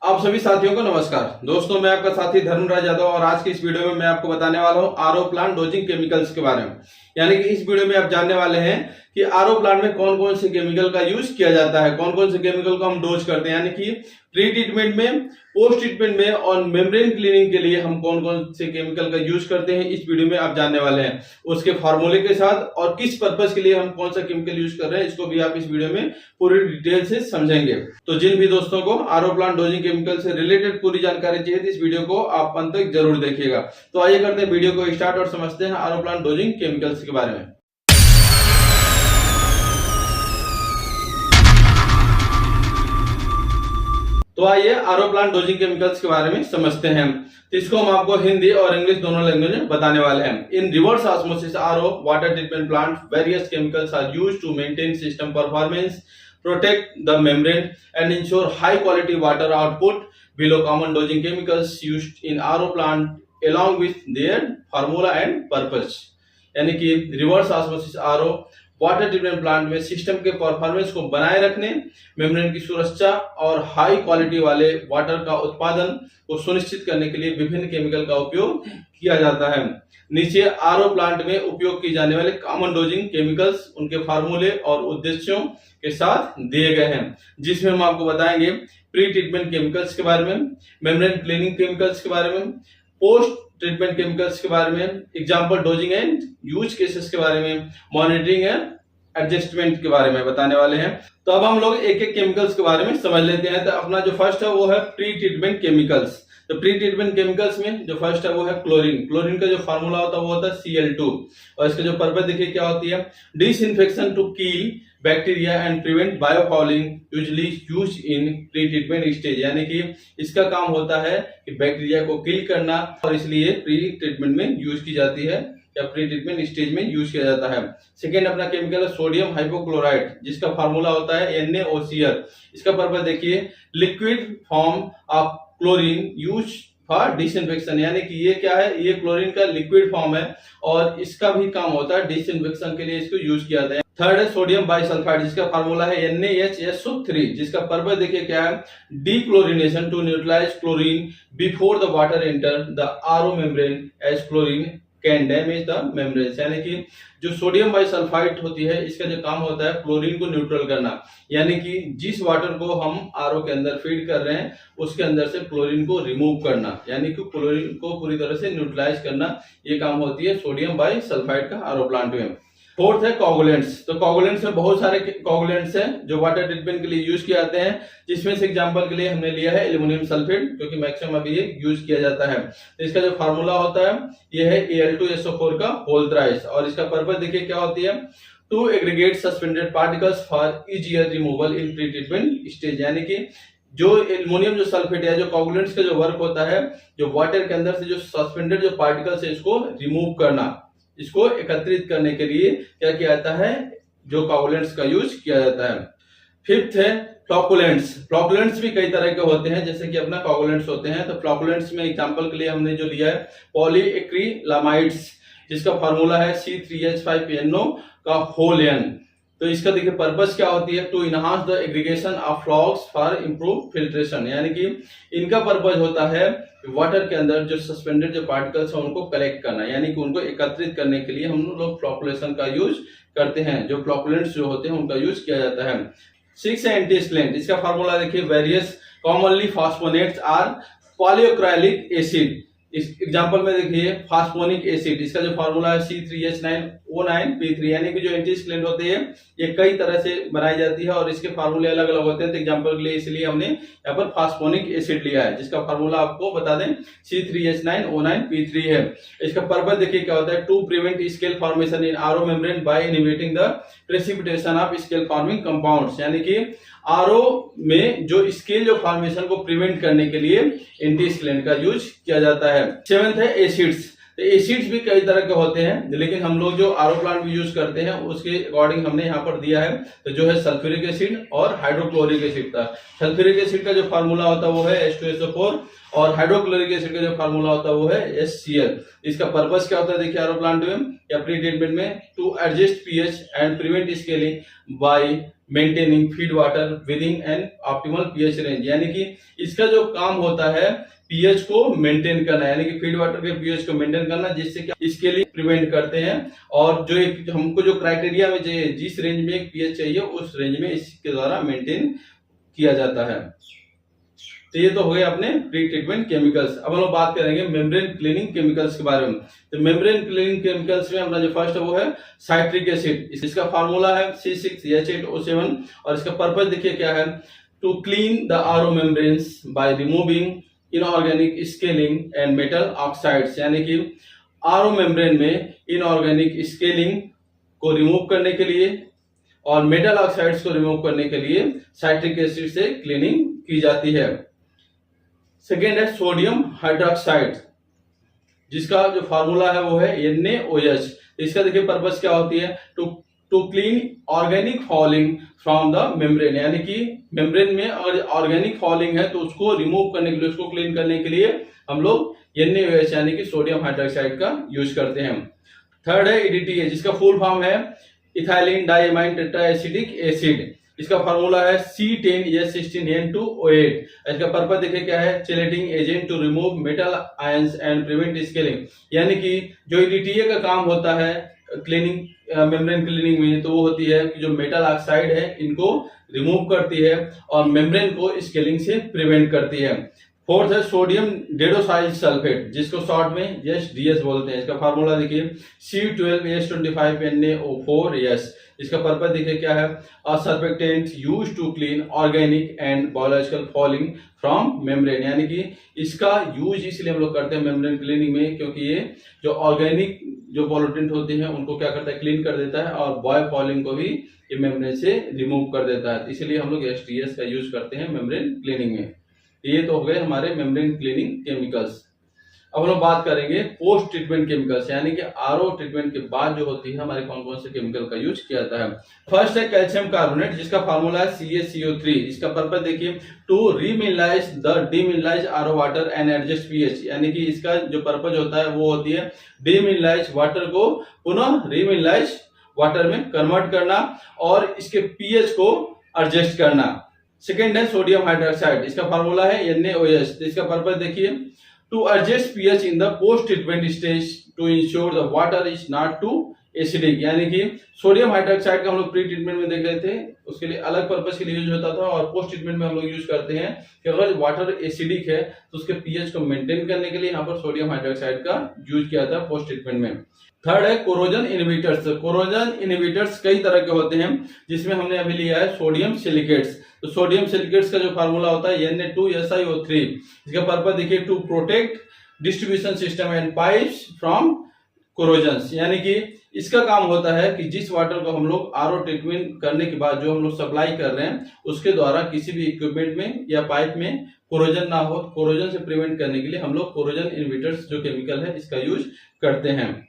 आप सभी साथियों को नमस्कार। दोस्तों, मैं आपका साथी धर्मराज यादव और आज की इस वीडियो में मैं आपको बताने वाला हूं आरओ प्लांट डोजिंग केमिकल्स के बारे में। यानी कि इस वीडियो में आप जानने वाले हैं कि आरओ प्लांट में कौन कौन से केमिकल का यूज किया जाता है, कौन कौन से केमिकल को हम डोज करते हैं, यानी कि प्री ट्रीटमेंट में, पोस्ट ट्रीटमेंट में और मेम्ब्रेन क्लीनिंग के लिए हम कौन कौन से केमिकल का यूज करते हैं, इस वीडियो में आप जानने वाले हैं। उसके फार्मूले के साथ और किस पर्पज के लिए हम कौन सा केमिकल यूज कर रहे हैं, इसको भी आप इस वीडियो में पूरी डिटेल से समझेंगे। तो जिन भी दोस्तों को आरओ प्लांट डोजिंग केमिकल से रिलेटेड पूरी जानकारी चाहिए तो इस वीडियो को आप अंत तक जरूर देखिएगा। तो आइए करते हैं वीडियो को स्टार्ट और समझते हैं आरओ प्लांट डोजिंग केमिकल्स के बारे में। तो आइए आरओ प्लांट डोजिंग केमिकल्स के बारे में समझते हैं। तो इसको हम आपको हिंदी और इंग्लिश दोनों लैंग्वेज में बताने वाले हैं। In reverse osmosis RO water treatment plant various chemicals are used to maintain system performance, protect the membrane and ensure high quality water output. Below common dosing chemicals used in RO plant along with their formula and purpose. यानी कि reverse osmosis RO water treatment plant में system के performance को बनाए रखने, membrane की सुरक्षा और हाई क्वालिटी वाले वाटर का उत्पादन को सुनिश्चित करने के लिए विभिन्न केमिकल का उपयोग किया जाता है। नीचे आरओ प्लांट में उपयोग की जाने वाले कॉमन डोजिंग केमिकल्स, उनके फार्मूले और उद्देश्यों के साथ दिए गए हैं, जिसमें हम आपको बताएंगे प्री ट्रीटमेंट केमिकल्स के बारे में, मेम्ब्रेन क्लीनिंग केमिकल्स के बारे में, पोस्ट ट्रीटमेंट केमिकल्स के बारे में, example dosing and use cases के बारे में, मॉनिटरिंग एंड एडजस्टमेंट के बारे में बताने वाले हैं। तो अब हम लोग एक एक केमिकल्स के बारे में समझ लेते हैं। तो अपना जो फर्स्ट है वो है प्री ट्रीटमेंट केमिकल्स। तो प्री ट्रीटमेंट केमिकल्स में जो फर्स्ट है वो है क्लोरीन। क्लोरीन का जो फार्मूला होता है वो होता है Cl2 और इसका जो पर्पस देखिए क्या होती है, disinfection to kill bacteria and prevent biofouling, usually used in pre treatment stage. यानी कि इसका काम होता है कि बैक्टीरिया को किल करना और इसलिए प्री ट्रीटमेंट में यूज की जाती है या प्री ट्रीटमेंट स्टेज में यूज किया जाता है। सेकेंड अपना केमिकल है सोडियम हाइपोक्लोराइड, जिसका फार्मूला होता है NaOCl। इसका पर्पस देखिए, liquid form of chlorine use for disinfection. यानी कि ये क्या है, ये क्लोरीन का लिक्विड फॉर्म है और इसका भी काम होता है डिसइंफेक्शन के लिए इसको यूज किया जाता है। थर्ड है सोडियम बाइसल्फाइड, जिसका फार्मूला है NaHSO3, जिसका पर्पस देखिए क्या है, dechlorination to neutralise chlorine before the water enter the RO membrane as chlorine can damage the membrane. यानी कि जो सोडियम बाइसल्फाइड होती है, इसका जो काम होता है क्लोरीन को न्यूट्रल करना, यानी कि जिस वाटर को हम आरओ के अंदर फीड कर रहे हैं उसके अंदर से क्लोरीन को रिमूव करना, यानी कि क्लोरीन को पूरी तरह से न्यूट्रलाइज करना, ये काम होती है सोडियम बाइसल्फाइड का आरओ प्लांट में। फोर्थ है कोगुलेंट्स। तो कोगुलेंट्स में बहुत सारे कोगुलेंट्स हैं जो वाटर ट्रीटमेंट के लिए यूज किए जाते हैं, जिसमें से एग्जांपल के लिए हमने लिया है एल्युमिनियम सल्फेट, क्योंकि मैक्सिमम अभी ये यूज किया जाता है। तो इसका जो फार्मूला होता है ये है Al2SO4 का होल थ्राइस और इसका पर्पस देखिए क्या होती है, to aggregate suspended particles for easier removal in pre treatment stage. यानी कि जो एल्युमिनियम जो सल्फेट है, जो कोगुलेंट्स का जो वर्क होता है, जो वाटर के अंदर से जो सस्पेंडेड जो पार्टिकल्स है इसको रिमूव करना, इसको एकत्रित करने के लिए क्या किया जाता है, जो कोगुलेंट्स का यूज किया जाता है। फिफ्थ है फ्लोकुलेंट्स। फ्लोकुलेंट्स भी कई तरह के होते हैं, जैसे कि अपना कोगुलेंट्स होते हैं। तो फ्लोकुलेंट्स में एग्जांपल के लिए हमने जो लिया है पॉलीएक्रिलामाइड्स, जिसका फार्मूला है C3H5PNO का होल N। तो इसका देखिए पर्पस क्या होती है, to enhance the aggregation of flocs for improve filtration. यानी कि इनका पर्पस होता है वाटर के अंदर जो सस्पेंडेड जो पार्टिकल्स हैं उनको कलेक्ट करना, यानी कि उनको एकत्रित करने के लिए हम लोग फ्लोकुलेशन का यूज करते हैं, जो फ्लोकुलेंट्स जो होते हैं उनका यूज किया जाता है। 6 है एंटीस्क्लेंट। इसका फार्मूला देखिए, वेरियस कॉमनली फॉस्फोनेट्स आर पॉलीक्राइलिक एसिड। इस एग्जांपल में देखिए फास्फोनिक एसिड, इसका जो फार्मूला है C3H9O9P3। यानी कि जो एंटीस्क्लेंट होते हैं ये कई तरह से बनाई जाती है और इसके फार्मूले अलग अलग होते हैं। तो एग्जांपल के लिए इसलिए हमने यहाँ पर फास्फोनिक एसिड लिया है, जिसका फार्मूला आपको बता दें C3H9O9P3 है। इसका पर्पस देखिए क्या होता है, to prevent scale formation in RO membrane by inhibiting the precipitation of scale forming compounds. यानी कि आरओ में जो स्केल जो फॉर्मेशन को प्रिवेंट करने के लिए एंटीस्क्लेंट का यूज किया जाता है। सेवेंथ है एसिड्स। तो एसिड्स भी कई तरह के होते हैं, लेकिन हम लोग जो आरओ प्लांट में यूज करते हैं उसके अकॉर्डिंग हमने यहाँ पर दिया है। तो जो है सल्फ्यूरिक एसिड और हाइड्रोक्लोरिक एसिड था। सल्फ्यूरिक एसिड का जो फार्मूला होता है वो है H2SO4 और हाइड्रोक्लोरिक एसिड का जो फार्मूला होता है वो है HCl। इसका पर्पस क्या होता है देखिए आरओ प्लांट में या प्री ट्रीटमेंट में, to adjust pH and prevent scaling by maintaining feed water within an optimal pH range, यानी कि इसका जो काम होता है पीएच को मेंटेन करना, यानी कि फीड वाटर के पीएच को मेंटेन करना, जिससे कि इसके लिए प्रिवेंट करते हैं। और जो एक हमको जो क्राइटेरिया में चाहिए, जिस रेंज में एक पीएच चाहिए उस रेंज में इसके द्वारा मेंटेन किया जाता है। तो ये तो हो गए अपने प्री ट्रीटमेंट केमिकल्स। अब हम लोग बात करेंगे मेम्ब्रेन क्लीनिंग केमिकल्स के बारे में। तो मेम्ब्रेन क्लीनिंग केमिकल्स में अपना जो फर्स्ट है वो है साइट्रिक एसिड। इसका फार्मूला है C6H8O7 और इसका पर्पस देखिए क्या है, to clean the RO membranes by removing inorganic scaling and metal oxides, यानी कि आरओ मेम्ब्रेन में इनऑर्गेनिक स्केलिंग को रिमूव करने के लिए और मेटल ऑक्साइड्स को रिमूव करने के लिए साइट्रिक एसिड से क्लीनिंग की जाती है। सेकेंड है सोडियम हाइड्रोक्साइड, जिसका जो फार्मूला है वो है NaOH। इसका देखिए पर्पस क्या होती है, to clean organic fouling from the membrane, यानी कि मेम्ब्रेन में अगर ऑर्गेनिक फॉलिंग है तो उसको रिमूव करने के लिए, उसको क्लीन करने के लिए हम लोग NaOH यानी कि सोडियम हाइड्रोक्साइड का यूज करते हैं। थर्ड है EDTA, जिसका फुल फॉर्म है इथाइलिन डाइमाइन टेट्राएसिडिक एसिड। इसका फार्मूला है C10H16N2O8। इसका पर्पस देखिए क्या है, chelating agent to remove metal ions and prevent scaling, यानी कि जो EDTA का काम होता है क्लीनिंग मेम्ब्रेन क्लीनिंग में, तो वो होती है कि जो मेटल ऑक्साइड है इनको रिमूव करती है और मेम्ब्रेन को स्केलिंग से प्रिवेंट करती है। फोर्थ है सोडियम डेडोसाइल सल्फेट, जिसको शॉर्ट में DS बोलते हैं। इसका फार्मूला देखिए C12H25NaO4S। इसका पर्पस देखिए क्या है, a surfactant used to clean organic and biological fouling from membrane, यानी कि इसका यूज इसलिए हम लोग करते हैं मेम्ब्रेन क्लीनिंग में क्योंकि ये जो ऑर्गेनिक जो पॉल्यूटेंट होते हैं उनको क्या करता है, क्लीन कर देता है और बॉय फॉलिंग को भी ये मेम्ब्रेन से रिमूव कर देता है। इसलिए हम लोग SDS का यूज करते हैं मेम्ब्रेन क्लीनिंग में। ये तो हो गए हमारे मेम्ब्रेन क्लीनिंग केमिकल्स। अब हम लोग बात करेंगे पोस्ट ट्रीटमेंट केमिकल्स, यानी कि आरओ ट्रीटमेंट के बाद जो होती है हमारे कौन कौन से केमिकल का यूज किया जाता है। फर्स्ट है कैल्शियम कार्बोनेट, जिसका फार्मूला है CaCO3। इसका पर्पस देखिए to remineralise the demineralise RO water and adjust pH, यानी कि इसका जो पर्पस होता है वो होती है डीमिनलाइज वाटर को पुनः रीमिनलाइज वाटर में कन्वर्ट करना और इसके पीएच को एडजस्ट करना। सेकेंड है सोडियम हाइड्रोक्साइड। इसका फार्मूला है NaOH। इसका पर्पस देखिए to adjust pH in the post treatment stage to ensure the water is not too acidic, यानी कि सोडियम हाइड्रोक्साइड का हम लोग प्री ट्रीटमेंट में देख रहे थे, उसके लिए अलग पर्पस के लिए यूज होता था और पोस्ट ट्रीटमेंट में हम लोग यूज करते हैं कि अगर वाटर एसिडिक है तो उसके पीएच को मेंटेन करने के लिए यहाँ पर सोडियम हाइड्रोक्साइड का यूज किया था पोस्ट ट्रीटमेंट में। थर्ड है कोरोजन इनहिबिटर्स। कोरोजन इनहिबिटर्स कई तरह के होते हैं, जिसमें हमने अभी लिया है सोडियम सिलिकेट्स। तो सोडियम सिलिकेट्स का जो फार्मूला होता है Na2SiO3। इसका पर्पस देखिए to protect distribution system and pipes from corrosions, यानी कि इसका काम होता है कि जिस वाटर को हम लोग आरओ ट्रीटमेंट करने के बाद जो हम लोग सप्लाई कर रहे हैं उसके द्वारा किसी भी इक्विपमेंट में या पाइप में कोरोजन ना हो, कोरोजन से प्रिवेंट करने के लिए हम लोग कोरोजन इनहिबिटर्स जो केमिकल है इसका यूज करते हैं।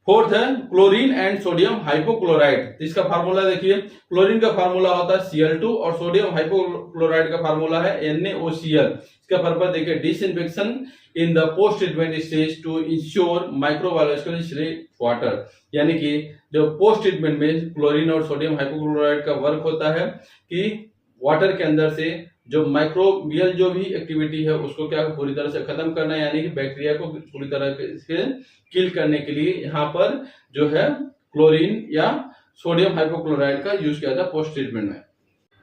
फोर्थ है क्लोरीन एंड सोडियम हाइपोक्लोराइड। इसका फार्मूला देखिए, क्लोरीन का फार्मूला होता है Cl2 और सोडियम हाइपोक्लोराइड का फार्मूला है NaOCl। इसका पर्पस देखिए disinfection in the post treatment stage to ensure microbiological safe water, यानी कि जो पोस्ट ट्रीटमेंट में क्लोरीन और सोडियम हाइपोक्लोराइड का वर्क होता है कि वाटर के अंदर से जो माइक्रोबियल जो भी एक्टिविटी है उसको क्या पूरी तरह से खत्म करना है, यानी कि बैक्टीरिया को पूरी तरह से किल करने के लिए यहाँ पर जो है क्लोरीन या सोडियम हाइपोक्लोराइड का यूज किया था पोस्ट ट्रीटमेंट में।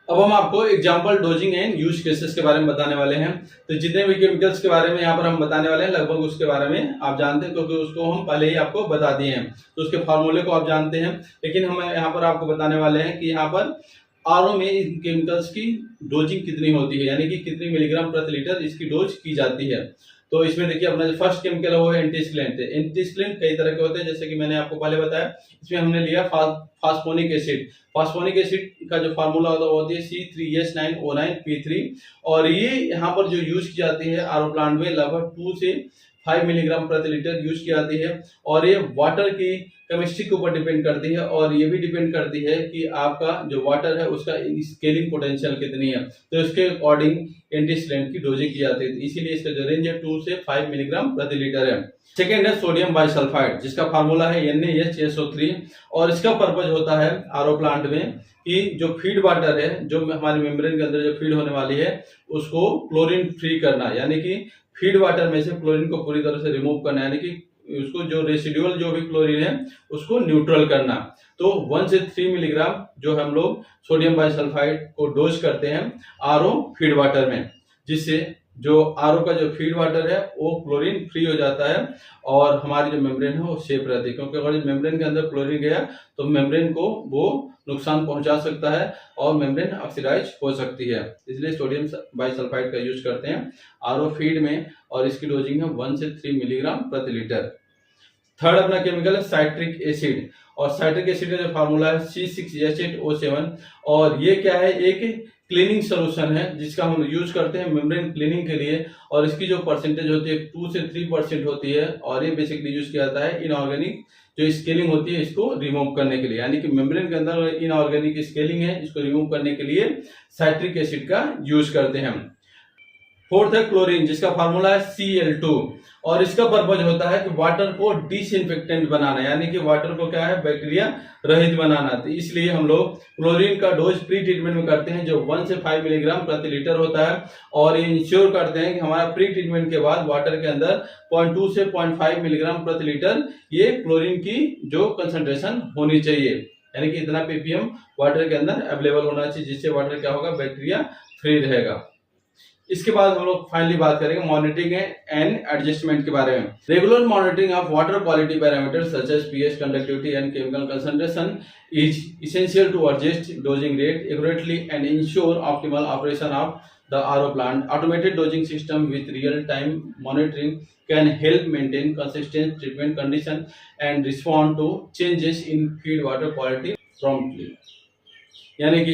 अब हम आपको example dosing and use cases के बारे में बताने वाले हैं। तो जितने भी केमिकल्स के बारे में यहाँ पर हम बताने वाले हैं लगभग उसके बारे में आप जानते हैं क्योंकि उसको हम पहले ही आपको बता दिए हैं, तो उसके फार्मूले को आप जानते हैं। लेकिन हम यहाँ पर आपको बताने वाले हैं कि यहाँ पर आरओ में इन केमिकल्स की डोजिंग कितनी होती है, यानी कि कितनी मिलीग्राम प्रति लीटर इसकी डोज की जाती है। तो इसमें देखिए अपना जो फर्स्ट केमिकल है वो है एंटीस्क्लेंट। एंटीस्क्लेंट कई तरह के होते हैं, जैसे कि मैंने आपको पहले बताया। इसमें हमने लिया फास्फोनिक एसिड। फास्फोनिक एसिड का जो फार्मूला होता है वो होती है C3H9O9P3 और ये यहाँ पर जो यूज की जाती है आरओ प्लांट में लगभग 2 से 5 मिलीग्राम प्रति लीटर यूज की जाती है और ये वाटर की केमिस्ट्री के ऊपर डिपेंड करती है और ये भी डिपेंड करती है कि आपका जो वाटर है उसका स्केलिंग पोटेंशियल कितनी है, तो इसके अकॉर्डिंग एंटी सिलेंट की डोजिंग की जाती है, इसीलिए इसका जो रेंज है 2 से 5 मिलीग्राम प्रति लीटर है। सेकेंड है सोडियम बाइसल्फाइड, जिसका फार्मूला है NaHSO3 और इसका पर्पज होता है आरओ प्लांट में कि जो फीड वाटर है, जो हमारे मेम्ब्रेन के अंदर जो फीड होने वाली है, उसको क्लोरीन फ्री करना, यानी कि फीड वाटर में से क्लोरीन को पूरी तरह से रिमूव करना, यानी कि उसको जो रेसिडुअल जो भी क्लोरीन है उसको न्यूट्रल करना। तो 1 से 3 मिलीग्राम जो हम लोग सोडियम बाइसल्फाइड को डोज करते हैं आरओ फीड वाटर में, जिससे जो आरओ का जो फीड वाटर है वो क्लोरीन फ्री हो जाता है और हमारी जो मेम्ब्रेन है वो सेफ रहती है, क्योंकि अगर मेम्ब्रेन के अंदर क्लोरीन गया तो मेम्ब्रेन को वो नुकसान पहुंचा सकता है और मेम्ब्रेन ऑक्सीडाइज हो सकती है। इसलिए सोडियम बाइसल्फाइड का यूज करते हैं आरओ फीड में और इसकी डोजिंग है 1 से 3 मिलीग्राम प्रति लीटर। थर्ड अपना केमिकल है साइट्रिक एसिड, और साइट्रिक एसिड का जो फार्मूला है C6H8O7 और ये क्या है, एक क्लीनिंग सोल्यूशन है जिसका हम यूज करते हैं मेम्ब्रेन क्लीनिंग के लिए, और इसकी जो परसेंटेज होती है 2 से 3% होती है और ये बेसिकली यूज किया जाता है इनऑर्गेनिक जो स्केलिंग होती है इसको रिमूव करने के लिए, यानी कि मेम्ब्रेन के अंदर इनऑर्गेनिक स्केलिंग है इसको रिमूव करने के लिए साइट्रिक एसिड का यूज करते हैं। फोर्थ है क्लोरीन, जिसका फार्मूला है Cl2 और इसका पर्पज होता है कि वाटर को डिसइंफेक्टेंट बनाना, यानी कि वाटर को क्या है, बैक्टीरिया रहित बनाना। तो इसलिए हम लोग क्लोरीन का डोज प्री ट्रीटमेंट में करते हैं जो 1 से 5 मिलीग्राम प्रति लीटर होता है, और ये इंश्योर करते हैं कि हमारा प्री ट्रीटमेंट के बाद वाटर के अंदर 0.2 से 0.5 मिलीग्राम प्रति लीटर ये क्लोरीन की जो कंसंट्रेशन होनी चाहिए, यानी कि इतना ppm वाटर के अंदर अवेलेबल होना चाहिए, जिससे वाटर क्या होगा, बैक्टीरिया फ्री रहेगा। इसके बाद हम लोग फाइनली बात करेंगे मॉनिटरिंग एंड एडजस्टमेंट के बारे में। Regular monitoring of water quality parameters such as pH, conductivity and chemical concentration is essential to adjust dosing rate accurately and ensure optimal operation of the RO plant. Automated dosing system with real-time monitoring can help maintain consistent treatment condition and respond to changes in feed water quality promptly. यानी कि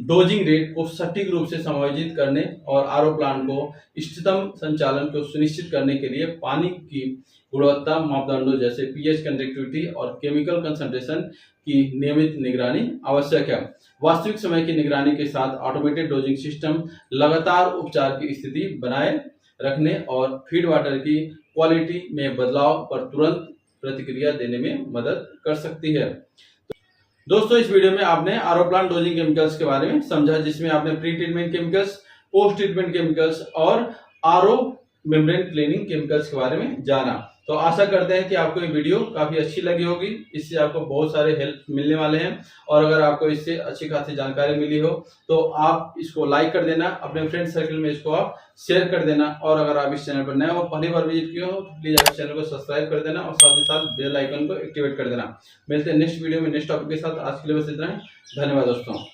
dosing rate को सटीक रूप से समायोजित करने और RO plant को इष्टतम संचालन को सुनिश्चित करने के लिए पानी की गुणवत्ता मापदंडों जैसे pH, कंडक्टिविटी और केमिकल कंसंट्रेशन की नियमित निगरानी आवश्यक है। वास्तविक समय की निगरानी के साथ ऑटोमेटेड डोजिंग सिस्टम लगातार उपचार की स्थिति बनाए रखने और फीड वाटर की क्वालिटी में बदलाव पर तुरंत प्रतिक्रिया देने में मदद कर सकती है। दोस्तों, इस वीडियो में आपने आरओ प्लांट डोजिंग केमिकल्स के बारे में समझा, जिसमें आपने pre treatment chemicals, post treatment chemicals और आरओ मेम्ब्रेन क्लीनिंग केमिकल्स के बारे में जाना। तो आशा करते हैं कि आपको ये वीडियो काफी अच्छी लगी होगी, इससे आपको बहुत सारे हेल्प मिलने वाले हैं, और अगर आपको इससे अच्छी खासी जानकारी मिली हो तो आप इसको लाइक कर देना, अपने फ्रेंड सर्कल में इसको आप शेयर कर देना, और अगर आप इस चैनल पर नए हो, पहली बार विजिट किए हो तो प्लीज आप चैनल को सब्सक्राइब कर देना और साथ ही साथ बेल आइकन को एक्टिवेट कर देना। मिलते हैं नेक्स्ट वीडियो में नेक्स्ट टॉपिक के साथ। आज के लिए बस इतना ही। धन्यवाद दोस्तों।